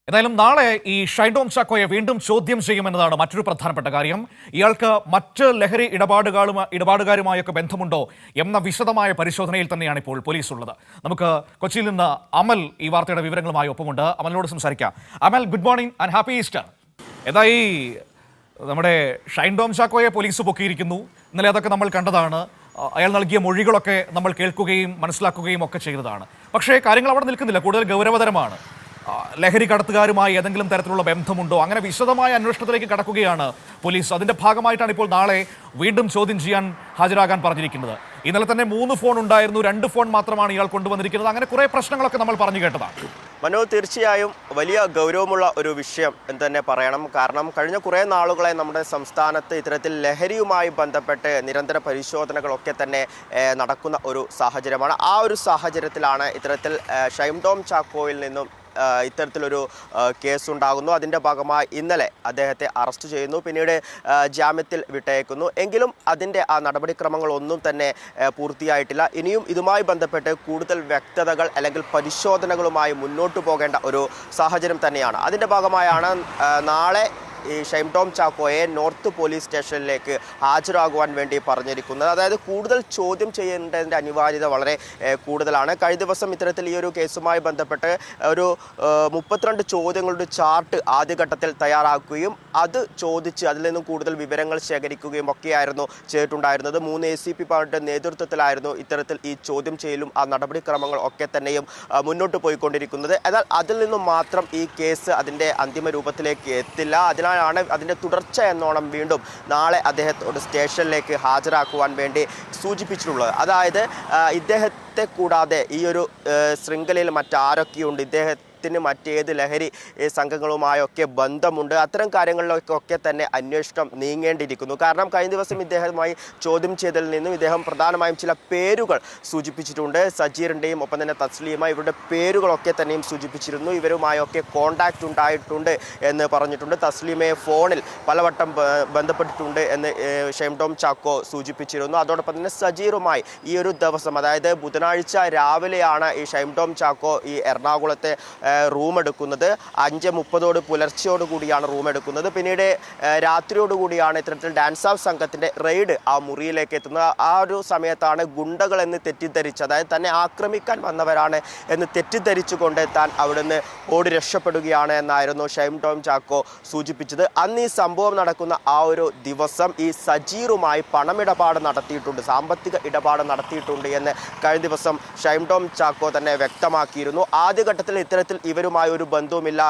എന്തായാലും നാളെ ഈ ഷൈൻ ടോം ചാക്കോയെ വീണ്ടും ചോദ്യം ചെയ്യുമെന്നതാണ് മറ്റൊരു പ്രധാനപ്പെട്ട കാര്യം. ഇയാൾക്ക് മറ്റ് ലഹരി ഇടപാടുകാരുമായൊക്കെ ബന്ധമുണ്ടോ എന്ന വിശദമായ പരിശോധനയിൽ തന്നെയാണ് ഇപ്പോൾ പോലീസ് ഉള്ളത്. നമുക്ക് കൊച്ചിയിൽ നിന്ന് അമൽ ഈ വാർത്തയുടെ വിവരങ്ങളുമായി ഒപ്പമുണ്ട്. അമലിനോട് സംസാരിക്കാം. Amal, good morning and happy Easter. ഈ നമ്മുടെ ഷൈൻ ടോം ചാക്കോയെ പോലീസ് പൊക്കിയിരിക്കുന്നു. ഇന്നലെ അതൊക്കെ നമ്മൾ കണ്ടതാണ്. അയാൾ നൽകിയ മൊഴികളൊക്കെ നമ്മൾ കേൾക്കുകയും മനസ്സിലാക്കുകയും ഒക്കെ ചെയ്തതാണ്. പക്ഷേ കാര്യങ്ങൾ അവിടെ നിൽക്കുന്നില്ല, കൂടുതൽ ഗൗരവതരമാണ്. ലഹരി കടത്തുകാരുമായി ഏതെങ്കിലും തരത്തിലുള്ള ബന്ധമുണ്ടോ, അങ്ങനെ വിശദമായ അന്വേഷണത്തിലേക്ക് കടക്കുകയാണ് പോലീസ്. അതിന്റെ ഭാഗമായിട്ടാണ് ഇപ്പോൾ നാളെ വീണ്ടും ചോദ്യം ചെയ്യാൻ ഹാജരാകാൻ പറഞ്ഞിരിക്കുന്നത്. ഇന്നലെ തന്നെ 3 ഫോൺ ഉണ്ടായിരുന്നു, 2 ഫോൺ മാത്രമാണ് ഇയാൾ കൊണ്ടുവന്നിരിക്കുന്നത്. അങ്ങനെ കുറെ പ്രശ്നങ്ങളൊക്കെ നമ്മൾ പറഞ്ഞു കേട്ടതാണ്. മനോ, തീർച്ചയായും വലിയ ഗൗരവമുള്ള ഒരു വിഷയം എന്ന് തന്നെ പറയണം. കാരണം കഴിഞ്ഞ കുറേ നാളുകളായി നമ്മുടെ സംസ്ഥാനത്ത് ഇത്തരത്തിൽ ലഹരിയുമായി ബന്ധപ്പെട്ട് നിരന്തര പരിശോധനകളൊക്കെ തന്നെ നടക്കുന്ന ഒരു സാഹചര്യമാണ്. ആ ഒരു സാഹചര്യത്തിലാണ് ഇത്തരത്തിൽ ഷൈൻ ടോം ചാക്കോയിൽ നിന്നും ഇത്തരത്തിലൊരു കേസുണ്ടാകുന്നു. അതിൻ്റെ ഭാഗമായി ഇന്നലെ അദ്ദേഹത്തെ അറസ്റ്റ് ചെയ്യുന്നു, പിന്നീട് ജാമ്യത്തിൽ വിട്ടയക്കുന്നു. എങ്കിലും അതിൻ്റെ ആ നടപടിക്രമങ്ങളൊന്നും തന്നെ പൂർത്തിയായിട്ടില്ല. ഇനിയും ഇതുമായി ബന്ധപ്പെട്ട് കൂടുതൽ വ്യക്തതകൾ അല്ലെങ്കിൽ പരിശോധനകളുമായി മുന്നോട്ട് പോകേണ്ട ഒരു സാഹചര്യം തന്നെയാണ്. അതിൻ്റെ ഭാഗമായാണ് നാളെ ഈ ഷൈൻ ടോം ചാക്കോയെ നോർത്ത് പോലീസ് സ്റ്റേഷനിലേക്ക് ഹാജരാകുവാൻ വേണ്ടി പറഞ്ഞിരിക്കുന്നത്. അതായത് കൂടുതൽ ചോദ്യം ചെയ്യേണ്ടതിൻ്റെ അനിവാര്യത വളരെ കൂടുതലാണ്. കഴിഞ്ഞ ദിവസം ഇത്തരത്തിൽ ഈ ഒരു കേസുമായി ബന്ധപ്പെട്ട് ഒരു 32 ചോദ്യങ്ങളുടെ ചാർട്ട് ആദ്യഘട്ടത്തിൽ തയ്യാറാക്കുകയും അത് ചോദിച്ച് അതിൽ നിന്നും കൂടുതൽ വിവരങ്ങൾ ശേഖരിക്കുകയും ഒക്കെയായിരുന്നു ചെയ്തിട്ടുണ്ടായിരുന്നത്. 3 ACPമാരുടെ നേതൃത്വത്തിലായിരുന്നു ഇത്തരത്തിൽ ഈ ചോദ്യം ചെയ്യലും ആ നടപടിക്രമങ്ങൾ ഒക്കെ തന്നെയും മുന്നോട്ട് പോയിക്കൊണ്ടിരിക്കുന്നത്. എന്നാൽ അതിൽ നിന്നും മാത്രം ഈ കേസ് അതിൻ്റെ അന്തിമ രൂപത്തിലേക്ക് എത്തില്ല. അതിനാണ് അതിൻ്റെ തുടർച്ച എന്നോണം വീണ്ടും നാളെ അദ്ദേഹത്തോട് സ്റ്റേഷനിലേക്ക് ഹാജരാക്കുവാൻ വേണ്ടി സൂചിപ്പിച്ചിട്ടുള്ളത്. അതായത് ഇദ്ദേഹത്തെ കൂടാതെ ഈ ഒരു ശൃംഖലയിൽ മറ്റാരൊക്കെയുണ്ട്, ഇദ്ദേഹത്തിന് മറ്റേത് ലഹരി സംഘങ്ങളുമായൊക്കെ ബന്ധമുണ്ട്, അത്തരം കാര്യങ്ങളിലൊക്കെ തന്നെ അന്വേഷണം നീങ്ങേണ്ടിയിരിക്കുന്നു. കാരണം കഴിഞ്ഞ ദിവസം ഇദ്ദേഹവുമായി ചോദ്യം ചെയ്തതിൽ നിന്നും ഇദ്ദേഹം പ്രധാനമായും ചില പേരുകൾ സൂചിപ്പിച്ചിട്ടുണ്ട്. സജീറിൻ്റെയും ഒപ്പം തന്നെ തസ്ലീമ, ഇവരുടെ പേരുകളൊക്കെ തന്നെയും സൂചിപ്പിച്ചിരുന്നു. ഇവരുമായൊക്കെ കോണ്ടാക്റ്റ് ഉണ്ടായിട്ടുണ്ട് എന്ന് പറഞ്ഞിട്ടുണ്ട്. തസ്ലീമയെ ഫോണിൽ പലവട്ടം ബന്ധപ്പെട്ടിട്ടുണ്ട് എന്ന് ഷൈൻ ടോം ചാക്കോ സൂചിപ്പിച്ചിരുന്നു. അതോടൊപ്പം തന്നെ സജീറുമായി ഈ ഒരു ദിവസം, അതായത് ബുധനാഴ്ച രാവിലെയാണ് ഈ ഷൈൻ ടോം ചാക്കോ ഈ എറണാകുളത്തെ റൂം എടുക്കുന്നത്. 5:30 പുലർച്ചയോടുകൂടിയാണ് റൂം എടുക്കുന്നത്. പിന്നീട് രാത്രിയോടുകൂടിയാണ് ഇത്തരത്തിൽ ഡാൻസ് ഓഫ് സംഘത്തിൻ്റെ റെയ്ഡ് ആ മുറിയിലേക്ക് എത്തുന്നത്. ആ ഒരു സമയത്താണ് ഗുണ്ടകൾ എന്ന് തെറ്റിദ്ധരിച്ച്, അതായത് തന്നെ ആക്രമിക്കാൻ വന്നവരാണ് എന്ന് തെറ്റിദ്ധരിച്ചുകൊണ്ട് താൻ അവിടുന്ന് ഓടി രക്ഷപ്പെടുകയാണ് എന്നായിരുന്നു ഷൈൻ ടോം ചാക്കോ സൂചിപ്പിച്ചത്. അന്ന് ഈ സംഭവം നടക്കുന്ന ആ ഒരു ദിവസം ഈ സജീറുമായി പണമിടപാട് നടത്തിയിട്ടുണ്ട്, സാമ്പത്തിക ഇടപാട് നടത്തിയിട്ടുണ്ട് എന്ന് കഴിഞ്ഞ ദിവസം ഷൈൻ ടോം ചാക്കോ തന്നെ വ്യക്തമാക്കിയിരുന്നു. ആദ്യഘട്ടത്തിൽ ഇത്തരത്തിൽ ഇവരുമായി ഒരു ബന്ധവുമില്ല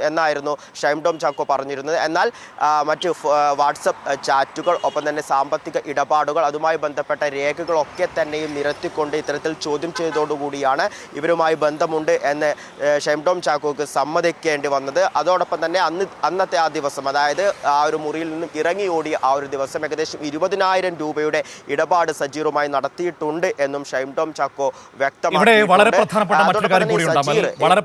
എന്നായിരുന്നു ഷൈൻ ടോം ചാക്കോ പറഞ്ഞിരുന്നത്. എന്നാൽ മറ്റ് വാട്സപ്പ് ചാറ്റുകൾ, ഒപ്പം തന്നെ സാമ്പത്തിക ഇടപാടുകൾ, അതുമായി ബന്ധപ്പെട്ട രേഖകളൊക്കെ തന്നെയും നിരത്തിക്കൊണ്ട് ഇത്തരത്തിൽ ചോദ്യം ചെയ്തതോടുകൂടിയാണ് ഇവരുമായി ബന്ധമുണ്ട് എന്ന് ഷൈൻ ടോം ചാക്കോക്ക് സമ്മതിക്കേണ്ടി വന്നത്. അതോടൊപ്പം തന്നെ അന്നത്തെ ആ ദിവസം, അതായത് ആ ഒരു മുറിയിൽ നിന്നും ഇറങ്ങി ഓടിയ ആ ഒരു ദിവസം ഏകദേശം 20,000 രൂപയുടെ ഇടപാട് സജീറുമായി നടത്തിയിട്ടുണ്ട് എന്നും ഷൈൻ ടോം ചാക്കോ വ്യക്തമാക്കി. വളരെ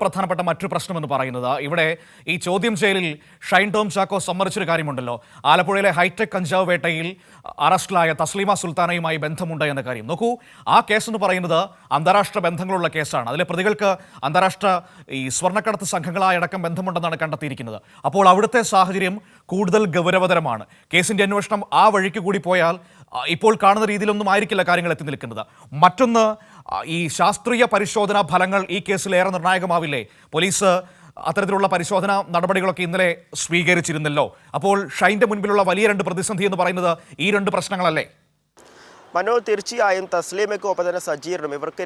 പ്രധാനപ്പെട്ട മറ്റൊരു പ്രശ്നം എന്ന് പറയുന്നത്, ഇവിടെ ഈ ചോദ്യം ചെയ്യലിൽ ഷൈൻ ടോം ചാക്കോ സമ്മതിച്ചൊരു കാര്യമുണ്ടല്ലോ. ആലപ്പുഴയിലെ ഹൈടെക് കഞ്ചാവ് വേട്ടയിൽ അറസ്റ്റിലായ തസ്ലീമ സുൽത്താനയുമായി ബന്ധമുണ്ട് എന്ന കാര്യം. നോക്കൂ, ആ കേസ് എന്ന് പറയുന്നത് അന്താരാഷ്ട്ര ബന്ധങ്ങളുള്ള കേസാണ്. അതിലെ പ്രതികൾക്ക് അന്താരാഷ്ട്ര ഈ സ്വർണ്ണക്കടത്ത് സംഘങ്ങളായടക്കം ബന്ധമുണ്ടെന്നാണ് കണ്ടെത്തിയിരിക്കുന്നത്. അപ്പോൾ അവിടുത്തെ സാഹചര്യം കൂടുതൽ ഗൗരവതരമാണ്. കേസിന്റെ അന്വേഷണം ആ വഴിക്ക് കൂടി പോയാൽ ഇപ്പോൾ കാണുന്ന രീതിയിലൊന്നും ആയിരിക്കില്ല കാര്യങ്ങൾ എത്തി നിൽക്കുന്നത്. മറ്റൊന്ന്, ഈ ശാസ്ത്രീയ പരിശോധനാ ഫലങ്ങൾ ഈ കേസിൽ ഏറെ നിർണായകമാവില്ലേ? പോലീസ് അത്തരത്തിലുള്ള പരിശോധനാ നടപടികളൊക്കെ ഇന്നലെ സ്വീകരിച്ചിരുന്നല്ലോ. അപ്പോൾ ഷൈൻ്റെ മുൻപിലുള്ള വലിയ 2 പ്രതിസന്ധി എന്ന് പറയുന്നത് ഈ 2 പ്രശ്നങ്ങളല്ലേ? മനോ, തീർച്ചയായും തസ്ലീമയ്ക്കും ഒപ്പം തന്നെ സജീറിനും ഇവർക്ക്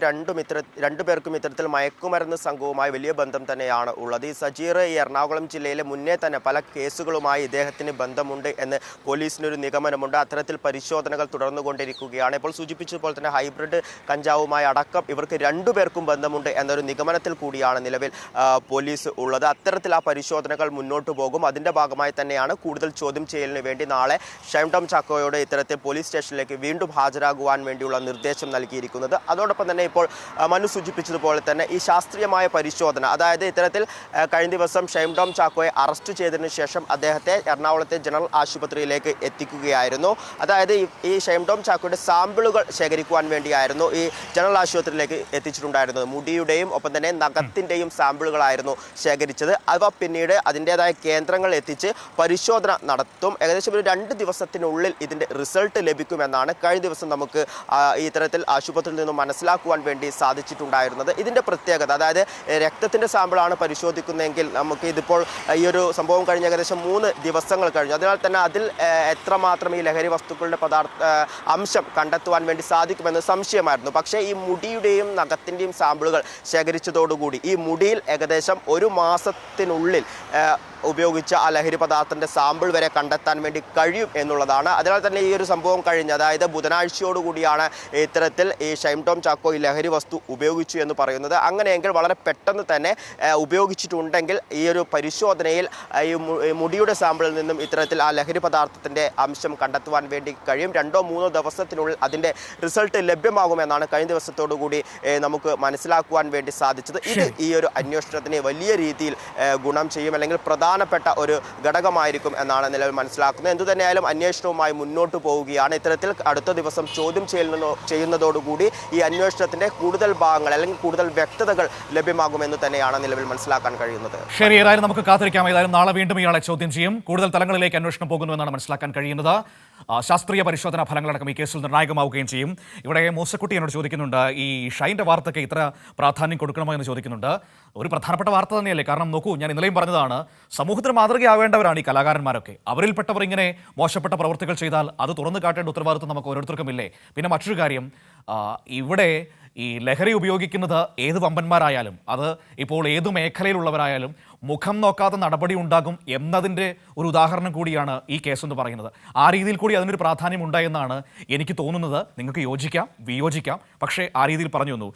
രണ്ടുപേർക്കും ഇത്തരത്തിൽ മയക്കുമരുന്ന് സംഘവുമായി വലിയ ബന്ധം തന്നെയാണ് ഉള്ളത്. ഈ സജീർ ഈ എറണാകുളം ജില്ലയിലെ മുന്നേ തന്നെ പല കേസുകളുമായി ഇദ്ദേഹത്തിന് ബന്ധമുണ്ട് എന്ന് പോലീസിനൊരു നിഗമനമുണ്ട്. അത്തരത്തിൽ പരിശോധനകൾ തുടർന്നുകൊണ്ടിരിക്കുകയാണ്. ഇപ്പോൾ സൂചിപ്പിച്ചതുപോലെ തന്നെ ഹൈബ്രിഡ് കഞ്ചാവുമായി അടക്കം ഇവർക്ക് 2 പേർക്കും ബന്ധമുണ്ട് എന്നൊരു നിഗമനത്തിൽ കൂടിയാണ് നിലവിൽ പോലീസ് ഉള്ളത്. അത്തരത്തിൽ ആ പരിശോധനകൾ മുന്നോട്ട് പോകും. അതിൻ്റെ ഭാഗമായി തന്നെയാണ് കൂടുതൽ ചോദ്യം ചെയ്യലിന് വേണ്ടി നാളെ ഷൈൻ ടോം ചാക്കോയോട് ഇത്തരത്തിൽ പോലീസ് സ്റ്റേഷനിലേക്ക് വീണ്ടും ഹാജരാകുവാൻ വേണ്ടിയുള്ള നിർദ്ദേശം നൽകിയിരിക്കുന്നത്. അതോടൊപ്പം തന്നെ ഇപ്പോൾ മനു സൂചിപ്പിച്ചതുപോലെ തന്നെ ഈ ശാസ്ത്രീയമായ പരിശോധന, അതായത് ഇത്തരത്തിൽ കഴിഞ്ഞ ദിവസം ഷൈൻ ടോം ചാക്കോയെ അറസ്റ്റ് ചെയ്തതിനു ശേഷം അദ്ദേഹത്തെ എറണാകുളത്തെ ജനറൽ ആശുപത്രിയിലേക്ക് എത്തിക്കുകയായിരുന്നു. അതായത് ഈ ഷൈൻ ടോം ചാക്കോയുടെ സാമ്പിളുകൾ ശേഖരിക്കുവാൻ വേണ്ടിയായിരുന്നു ഈ ജനറൽ ആശുപത്രിയിലേക്ക് എത്തിച്ചിട്ടുണ്ടായിരുന്നത്. മുടിയുടെയും ഒപ്പം തന്നെ നഖത്തിൻ്റെയും സാമ്പിളുകളായിരുന്നു ശേഖരിച്ചത്. അവ പിന്നീട് അതിൻ്റെതായ കേന്ദ്രങ്ങൾ എത്തിച്ച് പരിശോധന നടത്തും. ഏകദേശം ഒരു 2 ദിവസത്തിനുള്ളിൽ ഇതിൻ്റെ റിസൾട്ട് ലഭിക്കുമെന്നാണ് കഴിഞ്ഞ ദിവസം നമുക്ക് ഇത്തരത്തിൽ ആശുപത്രിയിൽ നിന്നും മനസ്സിലാക്കുവാൻ വേണ്ടി സാധിച്ചിട്ടുണ്ടായിരുന്നത്. ഇതിൻ്റെ പ്രത്യേകത, അതായത് രക്തത്തിൻ്റെ സാമ്പിളാണ് പരിശോധിക്കുന്നതെങ്കിൽ നമുക്ക് ഇതിപ്പോൾ ഈ ഒരു സംഭവം കഴിഞ്ഞ് ഏകദേശം 3 ദിവസങ്ങൾ കഴിഞ്ഞു. അതിനാൽ തന്നെ അതിൽ എത്രമാത്രം ഈ ലഹരി വസ്തുക്കളുടെ അംശം കണ്ടെത്തുവാൻ വേണ്ടി സാധിക്കുമെന്ന് സംശയമായിരുന്നു. പക്ഷേ ഈ മുടിയുടെയും നഖത്തിൻ്റെയും സാമ്പിളുകൾ ശേഖരിച്ചതോടുകൂടി ഈ മുടിയിൽ ഏകദേശം 1 മാസത്തിനുള്ളിൽ ഉപയോഗിച്ച ആ ലഹരി പദാർത്ഥത്തിൻ്റെ സാമ്പിൾ വരെ കണ്ടെത്താൻ വേണ്ടി കഴിയും എന്നുള്ളതാണ്. അതിനാൽ തന്നെ ഈ ഒരു സംഭവം കഴിഞ്ഞ്, അതായത് ബുധനാഴ്ചയോടുകൂടിയാണ് ഇത്തരത്തിൽ ഈ ഷൈൻ ടോം ചാക്കോ ഈ ലഹരി വസ്തു ഉപയോഗിച്ചു എന്ന് പറയുന്നത്. അങ്ങനെയെങ്കിൽ വളരെ പെട്ടെന്ന് തന്നെ ഉപയോഗിച്ചിട്ടുണ്ടെങ്കിൽ ഈ ഒരു പരിശോധനയിൽ ഈ മുടിയുടെ സാമ്പിളിൽ നിന്നും ഇത്തരത്തിൽ ആ ലഹരി പദാർത്ഥത്തിൻ്റെ അംശം കണ്ടെത്തുവാൻ വേണ്ടി കഴിയും. 2-3 ദിവസത്തിനുള്ളിൽ അതിൻ്റെ റിസൾട്ട് ലഭ്യമാകുമെന്നാണ് കഴിഞ്ഞ ദിവസത്തോടുകൂടി നമുക്ക് മനസ്സിലാക്കുവാൻ വേണ്ടി സാധിച്ചത്. ഇത് ഈ ഒരു അന്വേഷണത്തിന് വലിയ രീതിയിൽ ഗുണം ചെയ്യും, അല്ലെങ്കിൽ പ്രധാനപ്പെട്ട ഒരു ഘടകമായിരിക്കും എന്നാണ് നിലവിൽ മനസ്സിലാക്കുന്നത്. എന്തുതന്നെയായാലും അന്വേഷണവുമായി മുന്നോട്ട് പോവുകയാണ്. ഇത്തരത്തിൽ അടുത്ത ദിവസം ചോദ്യം ചെയ്യുന്നതോടുകൂടി ഈ അന്വേഷണത്തിന്റെ കൂടുതൽ ഭാഗങ്ങൾ അല്ലെങ്കിൽ കൂടുതൽ വ്യക്തതകൾ ലഭ്യമാകുമെന്ന് തന്നെയാണ് നിലവിൽ മനസ്സിലാക്കാൻ കഴിയുന്നത്. ശരി, ഏതായാലും നമുക്ക് കാത്തിരിക്കാം. ഏതായാലും നാളെ വീണ്ടും ഇയാളെ ചോദ്യം ചെയ്യും. കൂടുതൽ തലങ്ങളിലേക്ക് അന്വേഷണം പോകുന്നു എന്നാണ് മനസ്സിലാക്കാൻ കഴിയുന്നത്. ശാസ്ത്രീയ പരിശോധനാ ഫലങ്ങളടക്കം ഈ കേസിൽ നിർണായകമാവുകയും ചെയ്യും. ഇവിടെ മൂസക്കുട്ടി എന്നോട് ചോദിക്കുന്നുണ്ട്, ഈ ഷൈൻ്റെ വാർത്തയ്ക്ക് ഇത്ര പ്രാധാന്യം കൊടുക്കണമോ എന്ന് ചോദിക്കുന്നുണ്ട്. ഒരു പ്രധാനപ്പെട്ട വാർത്ത തന്നെയല്ലേ? കാരണം നോക്കൂ, ഞാൻ ഇന്നലെയും പറഞ്ഞതാണ്, സമൂഹത്തിന് മാതൃകയാവേണ്ടവരാണ് ഈ കലാകാരന്മാരൊക്കെ. അവരിൽപ്പെട്ടവർ ഇങ്ങനെ മോശപ്പെട്ട പ്രവൃത്തികൾ ചെയ്താൽ അത് തുറന്നു കാട്ടേണ്ട ഉത്തരവാദിത്വം നമുക്ക് ഓരോരുത്തർക്കുമില്ലേ? പിന്നെ മറ്റൊരു കാര്യം, ഇവിടെ ഈ ലഹരി ഉപയോഗിക്കുന്നത് ഏത് വമ്പന്മാരായാലും, അത് ഇപ്പോൾ ഏത് മേഖലയിലുള്ളവരായാലും മുഖം നോക്കാത്ത നടപടി ഉണ്ടാകും എന്നതിൻ്റെ ഒരു ഉദാഹരണം കൂടിയാണ് ഈ കേസെന്ന് പറയുന്നത്. ആ രീതിയിൽ കൂടി അതിനൊരു പ്രാധാന്യം ഉണ്ടായെന്നാണ് എനിക്ക് തോന്നുന്നത്. നിങ്ങൾക്ക് യോജിക്കാം, വിയോജിക്കാം, പക്ഷേ ആ രീതിയിൽ പറഞ്ഞു തന്നു.